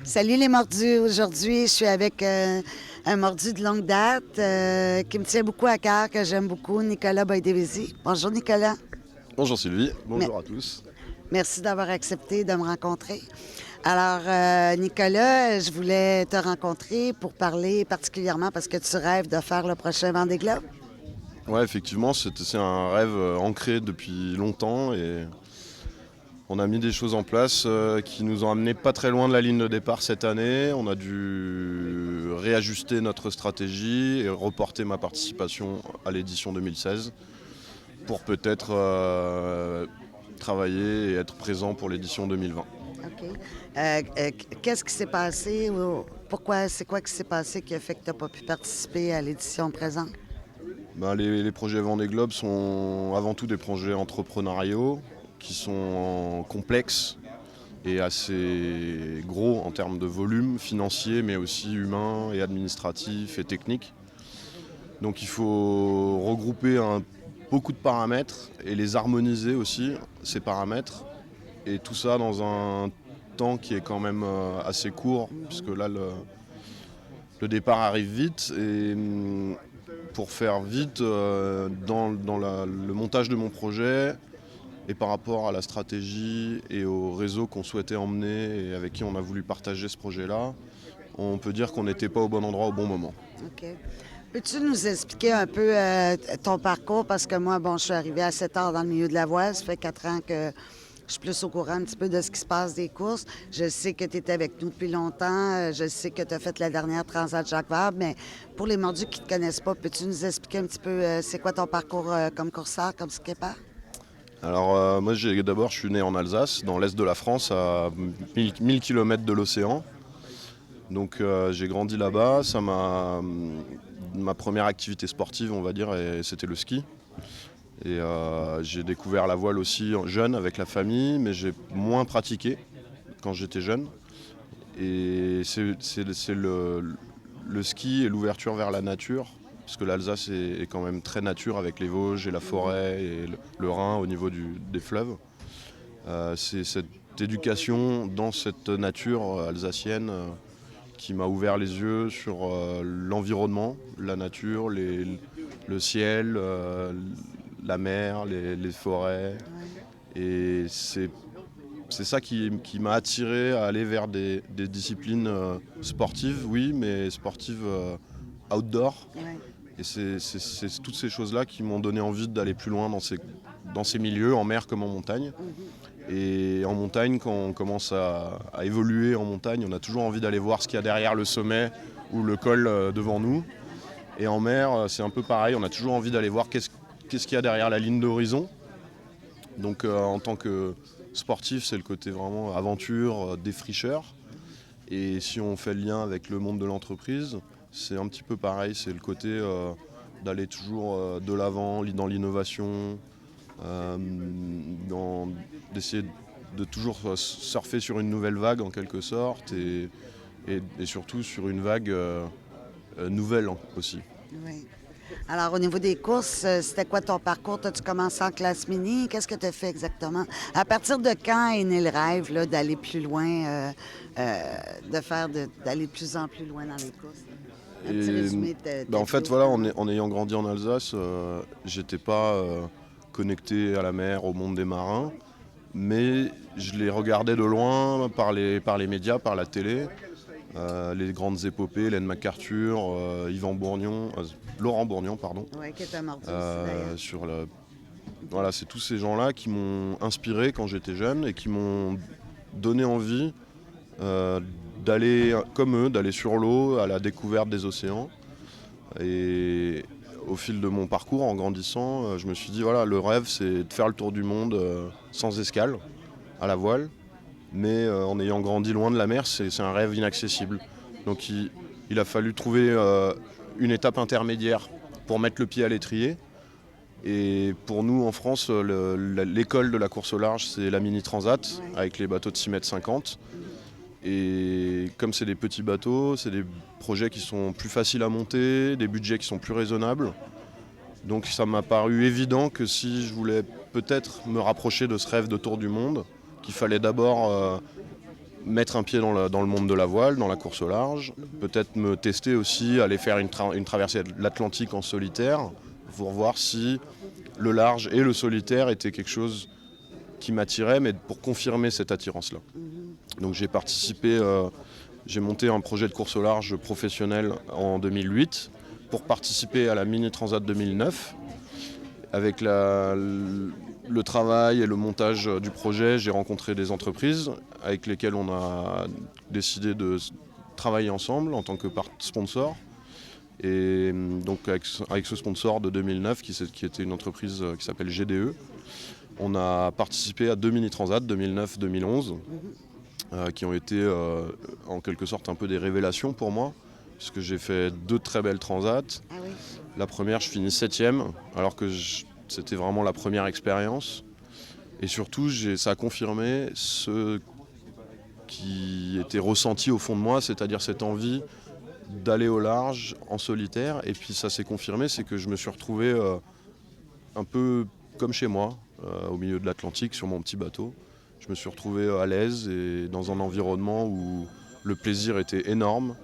Salut les mordus. Aujourd'hui, je suis avec un mordu de longue date qui me tient beaucoup à cœur, que j'aime beaucoup, Nicolas Boydévisi. Bonjour Nicolas. Bonjour Sylvie, Me- bonjour à tous. Merci d'avoir accepté de me rencontrer. Alors, Nicolas, je voulais te rencontrer pour parler particulièrement parce que tu rêves de faire le prochain Vendée Globe. Ouais, effectivement, c'est un rêve ancré depuis longtemps et on a mis des choses en place qui nous ont amené pas très loin de la ligne de départ cette année. On a dû réajuster notre stratégie et reporter ma participation à l'édition 2016 pour peut-être travailler et être présent pour l'édition 2020. OK. Qu'est-ce qui s'est passé ou pourquoi, c'est quoi qui s'est passé qui a fait que tu n'as pas pu participer à l'édition présente? Ben, les projets Vendée Globe sont avant tout des projets entrepreneuriaux qui sont complexes et assez gros en termes de volume financier, mais aussi humain et administratif et technique. Donc il faut regrouper beaucoup de paramètres et les harmoniser aussi, ces paramètres, et tout ça dans un temps qui est quand même assez court, puisque là le départ arrive vite. Et pour faire vite, le montage de mon projet, et par rapport à la stratégie et au réseau qu'on souhaitait emmener et avec qui on a voulu partager ce projet-là, on peut dire qu'on n'était pas au bon endroit au bon moment. OK. Peux-tu nous expliquer un peu ton parcours? Parce que moi, bon, je suis arrivée à 7 heures dans le milieu de la voile. Ça fait 4 ans que je suis plus au courant un petit peu de ce qui se passe des courses. Je sais que tu étais avec nous depuis longtemps. Je sais que tu as fait la dernière Transat Jacques Vabre. Mais pour les mordus qui ne te connaissent pas, peux-tu nous expliquer un petit peu c'est quoi ton parcours comme courseur, comme skipper? Alors moi d'abord je suis né en Alsace, dans l'est de la France, à 1000 km de l'océan. Donc j'ai grandi là-bas. Ma première activité sportive, on va dire, c'était le ski. Et j'ai découvert la voile aussi jeune avec la famille, mais j'ai moins pratiqué quand j'étais jeune. Et c'est le ski et l'ouverture vers la nature, parce que l'Alsace est quand même très nature avec les Vosges et la forêt et le Rhin au niveau des fleuves. C'est cette éducation dans cette nature alsacienne qui m'a ouvert les yeux sur l'environnement, la nature, le ciel, la mer, les forêts. Et c'est ça qui m'a attiré à aller vers des disciplines sportives, oui, mais sportives outdoor. Ouais. Et c'est toutes ces choses-là qui m'ont donné envie d'aller plus loin dans ces milieux, en mer comme en montagne. Et en montagne, quand on commence à évoluer en montagne, on a toujours envie d'aller voir ce qu'il y a derrière le sommet ou le col devant nous. Et en mer, c'est un peu pareil, on a toujours envie d'aller voir qu'est-ce qu'il y a derrière la ligne d'horizon. Donc en tant que sportif, c'est le côté vraiment aventure, défricheur. Et si on fait le lien avec le monde de l'entreprise, c'est un petit peu pareil, c'est le côté d'aller toujours de l'avant dans l'innovation, d'essayer de toujours surfer sur une nouvelle vague en quelque sorte et surtout sur une vague nouvelle aussi. Oui. Alors, au niveau des courses, c'était quoi ton parcours? As-tu commencé en classe mini? Qu'est-ce que tu as fait exactement? À partir de quand est né le rêve là, d'aller plus loin, d'aller de plus en plus loin dans les courses? Un petit Et, résumé de ta en vie fait, au voilà, final. en ayant grandi en Alsace, j'étais pas connecté à la mer, au monde des marins, mais je les regardais de loin par les médias, par la télé. Les grandes épopées, Hélène MacArthur, Laurent Bourgnon, pardon. Oui, qui est un mordu aussi, d'ailleurs. Voilà, c'est tous ces gens-là qui m'ont inspiré quand j'étais jeune et qui m'ont donné envie euh, d'aller, comme eux, d'aller sur l'eau, à la découverte des océans. Et au fil de mon parcours, en grandissant, je me suis dit, voilà, le rêve, c'est de faire le tour du monde sans escale, à la voile. Mais en ayant grandi loin de la mer, c'est un rêve inaccessible. Donc il a fallu trouver une étape intermédiaire pour mettre le pied à l'étrier. Et pour nous en France, l'école de la course au large, c'est la Mini Transat, Ouais. avec les bateaux de 6,50 m. Et comme c'est des petits bateaux, c'est des projets qui sont plus faciles à monter, des budgets qui sont plus raisonnables. Donc ça m'a paru évident que si je voulais peut-être me rapprocher de ce rêve de tour du monde, qu'il fallait d'abord mettre un pied dans le monde de la voile, dans la course au large, peut-être me tester aussi, aller faire une traversée de l'Atlantique en solitaire, pour voir si le large et le solitaire étaient quelque chose qui m'attirait, mais pour confirmer cette attirance-là. Donc j'ai participé, j'ai monté un projet de course au large professionnel en 2008 pour participer à la Mini Transat 2009. Avec le travail et le montage du projet, j'ai rencontré des entreprises avec lesquelles on a décidé de travailler ensemble en tant que sponsor. Et donc avec ce sponsor de 2009 qui était une entreprise qui s'appelle GDE, on a participé à 2 mini-transats 2009-2011 qui ont été en quelque sorte un peu des révélations pour moi, puisque j'ai fait 2 très belles transats. Ah oui. La première, je finis 7e, alors que c'était vraiment la première expérience. Et surtout, ça a confirmé ce qui était ressenti au fond de moi, c'est-à-dire cette envie d'aller au large en solitaire. Et puis ça s'est confirmé, c'est que je me suis retrouvé un peu comme chez moi, au milieu de l'Atlantique, sur mon petit bateau. Je me suis retrouvé à l'aise et dans un environnement où le plaisir était énorme.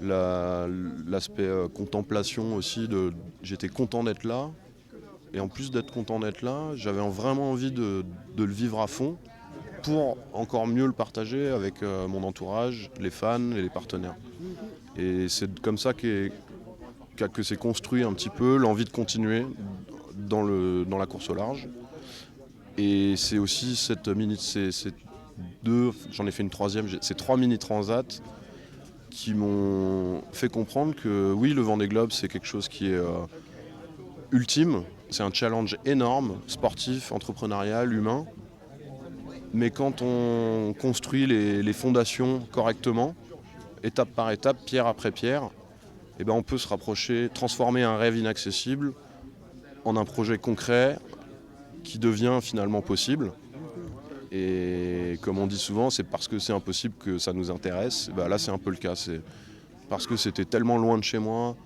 L'aspect contemplation aussi, j'étais content d'être là. Et en plus d'être content d'être là, j'avais vraiment envie de le vivre à fond pour encore mieux le partager avec mon entourage, les fans et les partenaires. Et c'est comme ça que s'est construit un petit peu l'envie de continuer dans la course au large. Et c'est aussi j'en ai fait une troisième, ces 3 mini-transats qui m'ont fait comprendre que oui, le Vendée Globe, c'est quelque chose qui est ultime. C'est un challenge énorme, sportif, entrepreneurial, humain. Mais quand on construit les fondations correctement, étape par étape, pierre après pierre, eh ben on peut se rapprocher, transformer un rêve inaccessible en un projet concret qui devient finalement possible. Et comme on dit souvent, c'est parce que c'est impossible que ça nous intéresse. Ben là, c'est un peu le cas. C'est parce que c'était tellement loin de chez moi,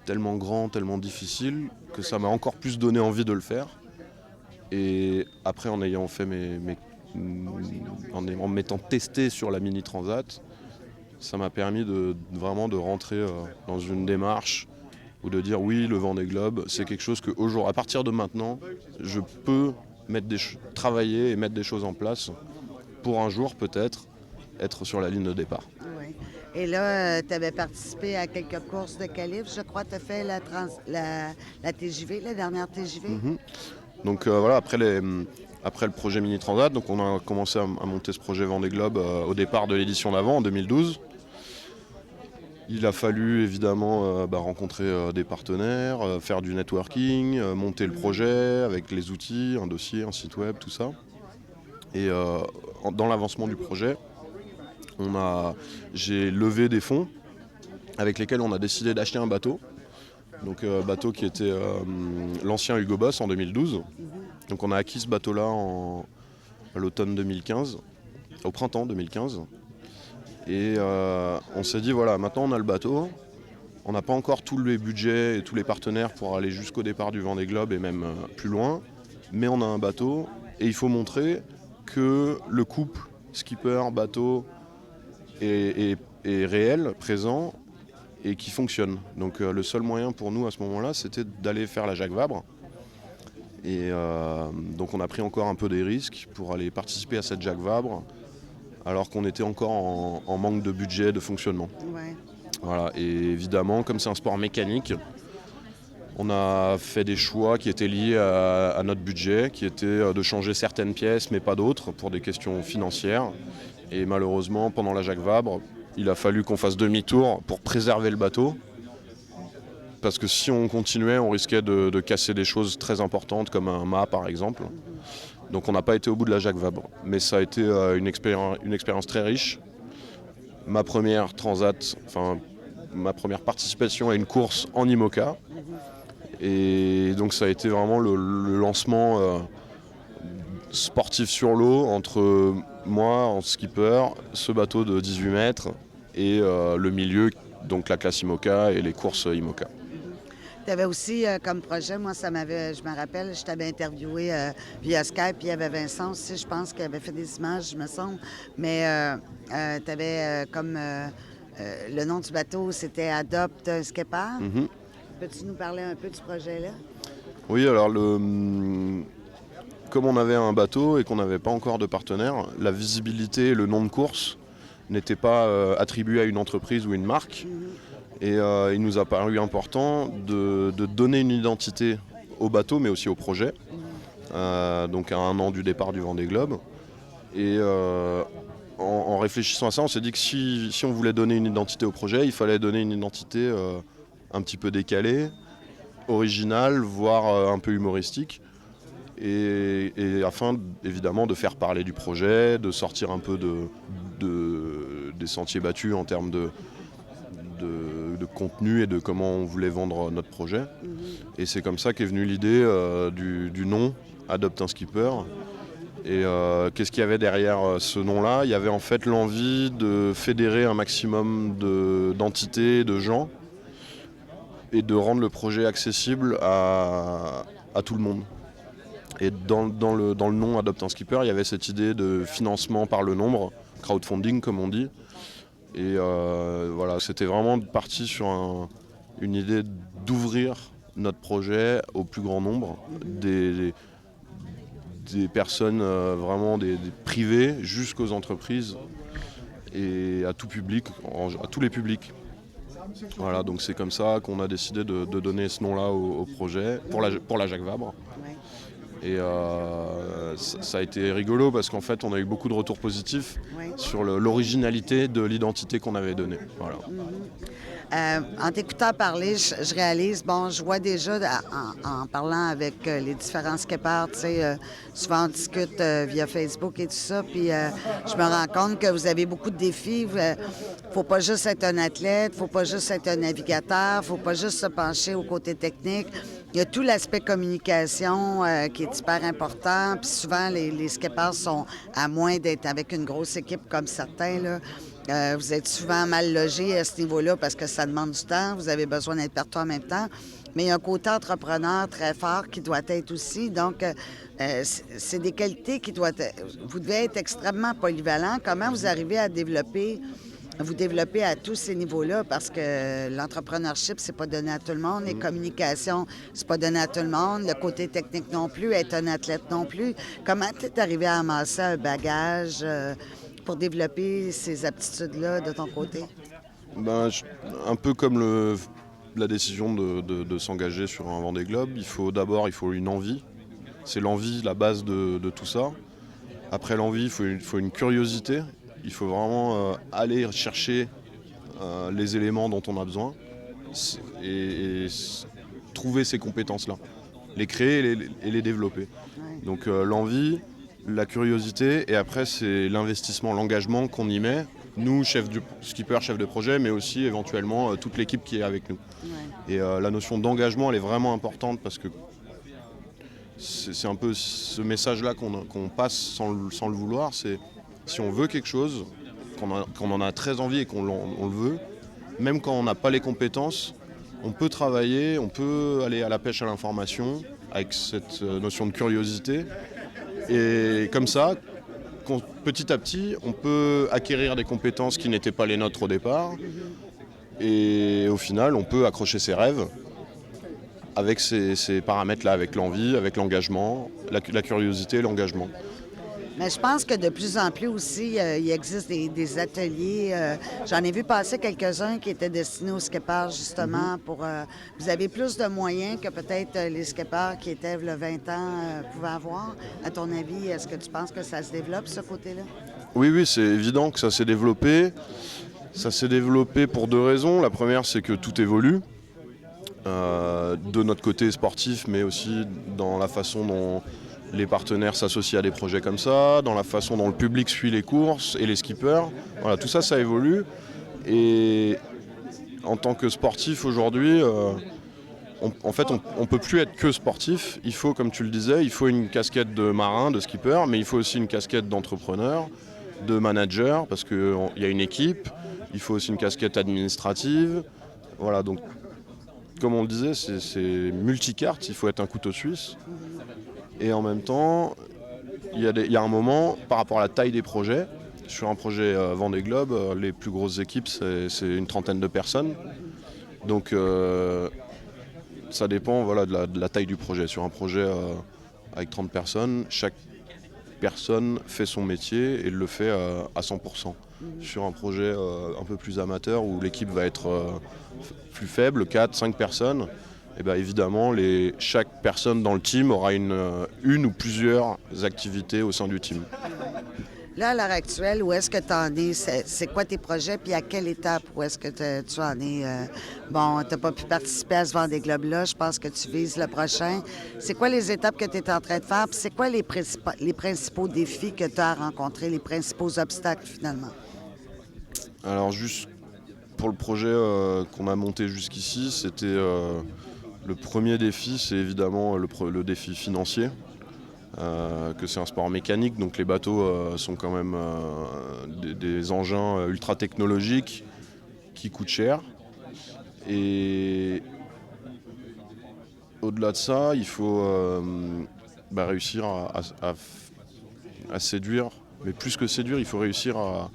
tellement grand, tellement difficile, que ça m'a encore plus donné envie de le faire. Et après, en ayant fait en m'étant testé sur la Mini Transat, ça m'a permis vraiment de rentrer dans une démarche ou de dire oui, le Vendée Globe, c'est quelque chose que à partir de maintenant, je peux travailler et mettre des choses en place pour un jour peut-être être sur la ligne de départ. Oui. Et là, tu avais participé à quelques courses de calibre. Je crois que tu as fait la TJV, la dernière TJV. Donc voilà, après le projet Mini Transat, donc on a commencé à monter ce projet Vendée Globe au départ de l'édition d'avant, en 2012. Il a fallu évidemment rencontrer des partenaires, faire du networking, monter le projet avec les outils, un dossier, un site web, tout ça. Et dans l'avancement du projet, j'ai levé des fonds avec lesquels on a décidé d'acheter un bateau. Donc bateau qui était l'ancien Hugo Boss en 2012. Donc on a acquis ce bateau-là à l'automne 2015, au printemps 2015. Et on s'est dit, voilà, maintenant on a le bateau, on n'a pas encore tous les budgets et tous les partenaires pour aller jusqu'au départ du Vendée Globe et même plus loin, mais on a un bateau et il faut montrer que le couple skipper-bateau est réel, présent et qui fonctionne. Donc le seul moyen pour nous à ce moment-là, c'était d'aller faire la Jacques Vabre. Et donc on a pris encore un peu des risques pour aller participer à cette Jacques Vabre, alors qu'on était encore en manque de budget, de fonctionnement. Ouais. Voilà. Et évidemment, comme c'est un sport mécanique, on a fait des choix qui étaient liés à notre budget, qui étaient de changer certaines pièces mais pas d'autres pour des questions financières. Et malheureusement, pendant la Jacques Vabre, il a fallu qu'on fasse demi-tour pour préserver le bateau. Parce que si on continuait, on risquait de casser des choses très importantes comme un mât par exemple. Donc on n'a pas été au bout de la Jacques Vabre. Mais ça a été une expérience très riche. Ma première participation à une course en IMOCA. Et donc ça a été vraiment le lancement sportif sur l'eau entre moi en skipper, ce bateau de 18 mètres et le milieu, donc la classe IMOCA et les courses IMOCA. Tu avais aussi comme projet, moi, je me rappelle, je t'avais interviewé via Skype, puis il y avait Vincent aussi, je pense, qui avait fait des images, me semble. Mais tu avais le nom du bateau, c'était Adopte un Skipper. Mhm. Peux-tu nous parler un peu du projet-là? Oui, alors comme on avait un bateau et qu'on n'avait pas encore de partenaire, la visibilité et le nom de course n'étaient pas attribués à une entreprise ou une marque. Et il nous a paru important de donner une identité au bateau, mais aussi au projet. Donc à 1 an du départ du Vendée Globe. Et en réfléchissant à ça, on s'est dit que si on voulait donner une identité au projet, il fallait donner une identité un petit peu décalée, originale, voire un peu humoristique. Et afin évidemment de faire parler du projet, de sortir un peu des sentiers battus en termes de contenu et de comment on voulait vendre notre projet. Et c'est comme ça qu'est venue l'idée du nom Adopte un Skipper. Et qu'est-ce qu'il y avait derrière ce nom-là? Il y avait en fait l'envie de fédérer un maximum d'entités, de gens, et de rendre le projet accessible à tout le monde. Et dans le nom Adopte un Skipper, il y avait cette idée de financement par le nombre, crowdfunding comme on dit. Et voilà, c'était vraiment parti sur une idée d'ouvrir notre projet au plus grand nombre, des personnes vraiment des privées jusqu'aux entreprises et à tout public, à tous les publics. Voilà, donc c'est comme ça qu'on a décidé de donner ce nom-là au projet pour la Jacques Vabre. Et ça a été rigolo parce qu'en fait on a eu beaucoup de retours positifs sur l'originalité de l'identité qu'on avait donnée. Voilà. En t'écoutant parler, je réalise, je vois déjà en parlant avec les différents skippers, tu sais, souvent on discute via Facebook et tout ça, puis je me rends compte que vous avez beaucoup de défis. Faut pas juste être un athlète, faut pas juste être un navigateur, faut pas juste se pencher au côté technique. Il y a tout l'aspect communication qui est hyper important, puis souvent les skippers sont, à moins d'être avec une grosse équipe comme certains, là, vous êtes souvent mal logé à ce niveau-là parce que ça demande du temps. Vous avez besoin d'être partout en même temps. Mais il y a un côté entrepreneur très fort qui doit être aussi. Donc, c'est des qualités qui doivent être... Vous devez être extrêmement polyvalent. Comment vous arrivez à vous développer à tous ces niveaux-là? Parce que l'entrepreneurship, c'est pas donné à tout le monde. Les communications, c'est pas donné à tout le monde. Le côté technique non plus. Être un athlète non plus. Comment tu es arrivé à amasser un bagage... pour développer ces aptitudes-là de ton côté? Un peu comme la décision de s'engager sur un Vendée Globe, il faut une envie. C'est l'envie, la base de tout ça. Après l'envie, il faut une curiosité. Il faut vraiment aller chercher les éléments dont on a besoin et trouver ces compétences-là, les créer et les développer. Ouais. Donc l'envie, la curiosité, et après c'est l'investissement, l'engagement qu'on y met, nous, skipper, chef de projet, mais aussi éventuellement toute l'équipe qui est avec nous. Ouais. Et la notion d'engagement, elle est vraiment importante parce que c'est un peu ce message-là qu'on passe sans le vouloir, c'est si on veut quelque chose, qu'on en a très envie et qu'on le veut, même quand on n'a pas les compétences, on peut travailler, on peut aller à la pêche à l'information avec cette notion de curiosité. Et comme ça, petit à petit, on peut acquérir des compétences qui n'étaient pas les nôtres au départ. Et au final, on peut accrocher ses rêves avec ces paramètres-là, avec l'envie, avec l'engagement, la curiosité et l'engagement. Mais je pense que de plus en plus aussi, il existe des ateliers. J'en ai vu passer quelques-uns qui étaient destinés aux skippers, justement, pour... vous avez plus de moyens que peut-être les skippers qui étaient, il y a 20 ans, pouvaient avoir. À ton avis, est-ce que tu penses que ça se développe, ce côté-là? Oui, c'est évident que ça s'est développé. Ça s'est développé pour 2 raisons. La première, c'est que tout évolue. De notre côté sportif, mais aussi dans la façon dont les partenaires s'associent à des projets comme ça, dans la façon dont le public suit les courses et les skippers. Voilà, tout ça, ça évolue. Et en tant que sportif aujourd'hui, on ne peut plus être que sportif. Il faut, comme tu le disais, il faut une casquette de marin, de skipper, mais il faut aussi une casquette d'entrepreneur, de manager, parce qu'il y a une équipe. Il faut aussi une casquette administrative. Voilà, donc comme on le disait, c'est multicarte, il faut être un couteau suisse. Et en même temps, il y a un moment, par rapport à la taille des projets, sur un projet Vendée Globe, les plus grosses équipes, c'est une trentaine de personnes. Donc ça dépend voilà, de la taille du projet. Sur un projet avec 30 personnes, chaque personne fait son métier et le fait à 100%. Sur un projet un peu plus amateur où l'équipe va être plus faible, 4-5 personnes, et bien évidemment chaque personne dans le team aura une ou plusieurs activités au sein du team. Là, à l'heure actuelle, où est-ce que tu en es? C'est quoi tes projets? Puis à quelle étape où est-ce que tu en es? Bon, tu n'as pas pu participer à ce Vendée Globe-là. Je pense que tu vises le prochain. C'est quoi les étapes que tu es en train de faire? Puis c'est quoi les principaux défis que tu as rencontrés, les principaux obstacles finalement? Alors juste pour le projet qu'on a monté jusqu'ici, c'était le premier défi, c'est évidemment le défi financier. Que c'est un sport mécanique, donc les bateaux sont quand même des engins ultra technologiques qui coûtent cher. Et au-delà de ça, il faut réussir à séduire, mais plus que séduire, il faut réussir à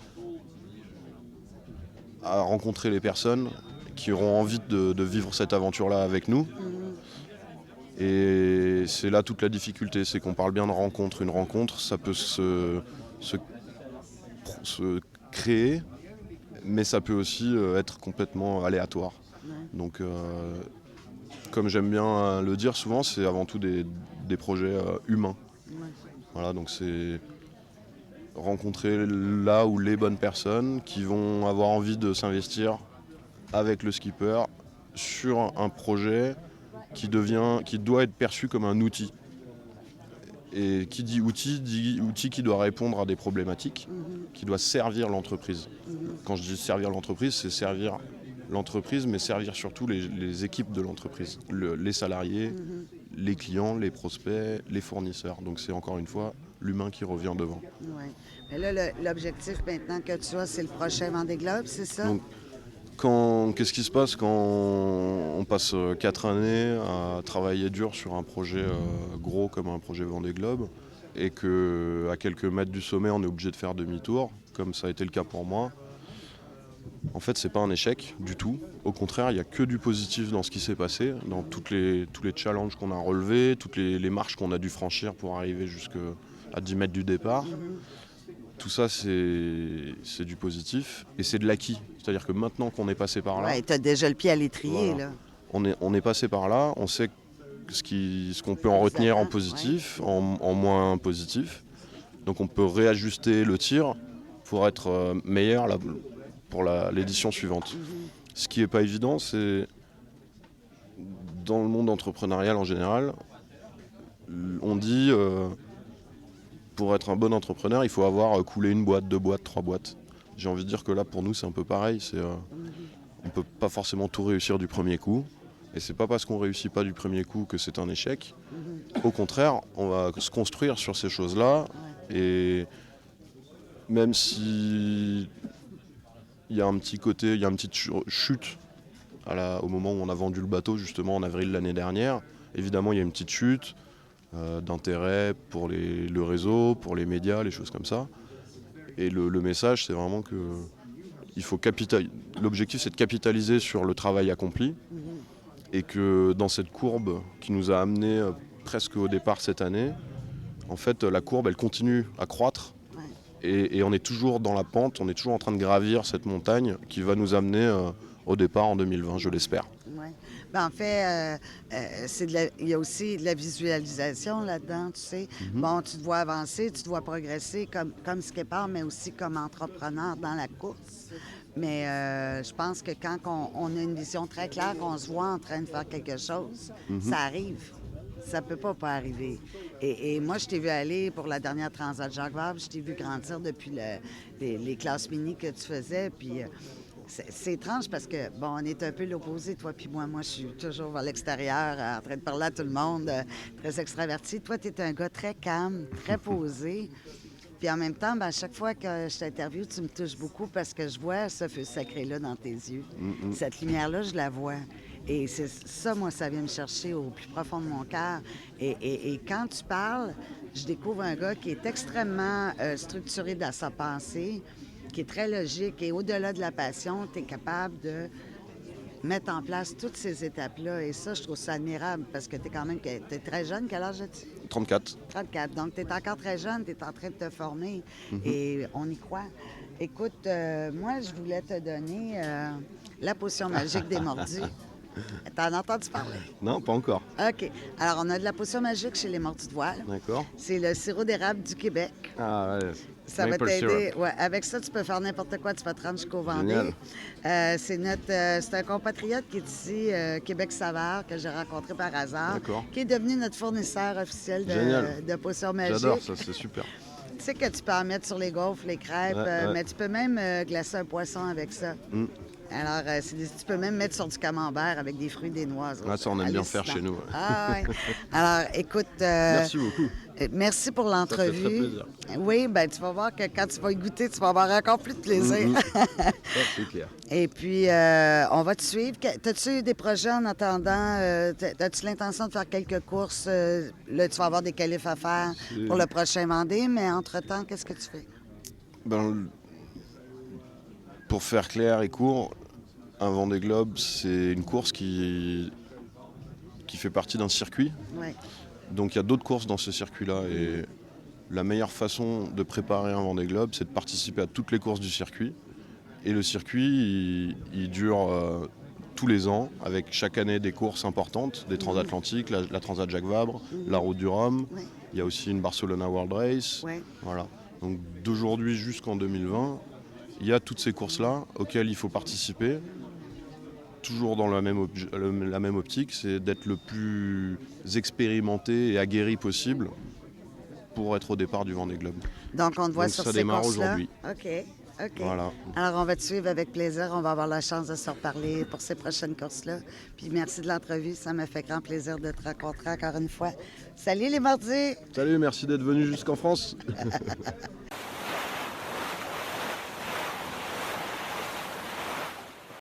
rencontrer les personnes qui auront envie de vivre cette aventure-là avec nous. Et c'est là toute la difficulté, c'est qu'on parle bien de rencontre. Une rencontre, ça peut se créer, mais ça peut aussi être complètement aléatoire. Donc, comme j'aime bien le dire souvent, c'est avant tout des projets humains. Voilà, donc c'est rencontrer là où les bonnes personnes qui vont avoir envie de s'investir avec le skipper sur un projet qui doit être perçu comme un outil. Et qui dit outil qui doit répondre à des problématiques, qui doit servir l'entreprise. Quand je dis servir l'entreprise, c'est servir l'entreprise, mais servir surtout les équipes de l'entreprise, les salariés, les clients, les prospects, les fournisseurs. Donc c'est encore une fois l'humain qui revient devant. Oui. Mais là, l'objectif maintenant que tu as, c'est le prochain Vendée Globe, c'est ça? Donc, qu'est-ce qui se passe quand on passe 4 années à travailler dur sur un projet gros comme un projet Vendée Globe et qu'à quelques mètres du sommet on est obligé de faire demi-tour, comme ça a été le cas pour moi? En fait, c'est pas un échec du tout. Au contraire, il n'y a que du positif dans ce qui s'est passé, dans tous les challenges qu'on a relevés, toutes les marches qu'on a dû franchir pour arriver jusqu'à 10 mètres du départ. Tout ça, c'est du positif et c'est de l'acquis. C'est-à-dire que maintenant qu'on est passé par là... Oui, tu as déjà le pied à l'étrier, voilà, là. on est passé par là, on sait ce qu'on peut en retenir en positif, en moins positif. Donc on peut réajuster le tir pour être meilleur pour l'édition suivante. Ce qui n'est pas évident, c'est dans le monde entrepreneurial en général, on dit... pour être un bon entrepreneur, il faut avoir coulé 1 boîte, 2 boîtes, 3 boîtes. J'ai envie de dire que là, pour nous, c'est un peu pareil. On ne peut pas forcément tout réussir du premier coup. Et c'est pas parce qu'on ne réussit pas du premier coup que c'est un échec. Au contraire, on va se construire sur ces choses-là. Et même si il y a un petit côté, il y a une petite chute au moment où on a vendu le bateau, justement en avril l'année dernière, évidemment, il y a une petite chute. D'intérêt pour le réseau, pour les médias, les choses comme ça. Et le message, c'est vraiment que l'objectif, c'est de capitaliser sur le travail accompli et que dans cette courbe qui nous a amené presque au départ cette année, en fait, la courbe, elle continue à croître et on est toujours dans la pente, on est toujours en train de gravir cette montagne qui va nous amener au départ en 2020, je l'espère. Ouais. Ben, en fait, il y a aussi de la visualisation là-dedans, tu sais. Bon, tu te vois avancer, tu te vois progresser comme skipper, mais aussi comme entrepreneur dans la course. Mais je pense que quand on a une vision très claire, qu'on se voit en train de faire quelque chose, ça arrive. Ça peut pas arriver. Et moi, je t'ai vu aller pour la dernière Transat Jacques Vabre, je t'ai vu grandir depuis les classes mini que tu faisais, puis... C'est étrange parce que, bon, on est un peu l'opposé, toi puis moi. Moi, je suis toujours vers l'extérieur, en train de parler à tout le monde, très extraverti. Toi, tu es un gars très calme, très posé. Puis en même temps, à chaque fois que je t'interviewe, tu me touches beaucoup parce que je vois ce feu sacré-là dans tes yeux. Cette lumière-là, je la vois. Et c'est ça, moi, ça vient me chercher au plus profond de mon cœur. Et quand tu parles, je découvre un gars qui est extrêmement structuré dans sa pensée, qui est très logique. Et au-delà de la passion, tu es capable de mettre en place toutes ces étapes-là. Et ça, je trouve ça admirable parce que tu es quand même t'es très jeune. Quel âge as-tu? 34. 34. Donc, tu es encore très jeune, tu es en train de te former et on y croit. Écoute, moi, je voulais te donner la potion magique des mordus. T'en as entendu parler? Non, pas encore. OK. Alors, on a de la potion magique chez les mordus de voile. D'accord. C'est le sirop d'érable du Québec. Ah ouais. Ça va Maple t'aider. syrup. Ouais, avec ça, tu peux faire n'importe quoi. Tu vas te rendre jusqu'au Vendée. Génial. C'est un compatriote qui est ici, Québec Savard, que j'ai rencontré par hasard, D'accord. qui est devenu notre fournisseur officiel Génial. de potions magiques. J'adore ça, c'est super. Tu sais que tu peux en mettre sur les gaufres, les crêpes, Ouais. mais tu peux même glacer un poisson avec ça. Mm. Alors, tu peux même mettre sur du camembert avec des fruits des noix. Ah, ça, on aime bien faire chez nous. Ouais. Ah, ouais. Alors, écoute... Merci beaucoup. Merci pour Ça fait très l'entrevue. plaisir. Oui, bien, tu vas voir que quand tu vas y goûter, tu vas avoir encore plus de plaisir. Ça, c'est clair. Et puis, on va te suivre. As-tu eu des projets en attendant? As-tu l'intention de faire quelques courses? Là, tu vas avoir des qualifs à faire pour le prochain Vendée, mais entre-temps, qu'est-ce que tu fais? Ben, pour faire clair et court, un Vendée Globe, c'est une course qui fait partie d'un circuit. Oui. Donc il y a d'autres courses dans ce circuit-là. Et la meilleure façon de préparer un Vendée Globe, c'est de participer à toutes les courses du circuit. Et le circuit, il dure tous les ans, avec chaque année des courses importantes, des transatlantiques, la Transat Jacques Vabre, la Route du Rhum. Oui. Il y a aussi une Barcelona World Race. Oui. Voilà. Donc d'aujourd'hui jusqu'en 2020, il y a toutes ces courses-là auxquelles il faut participer. Toujours dans la même optique, c'est d'être le plus expérimenté et aguerri possible pour être au départ du Vendée Globe. Donc, on te voit Donc, sur ça ces démarre courses-là. aujourd'hui. OK. Voilà. Alors, on va te suivre avec plaisir. On va avoir la chance de se reparler pour ces prochaines courses-là. Puis, merci de l'entrevue. Ça m'a fait grand plaisir de te rencontrer encore une fois. Salut les mardis! Salut, merci d'être venu jusqu'en France.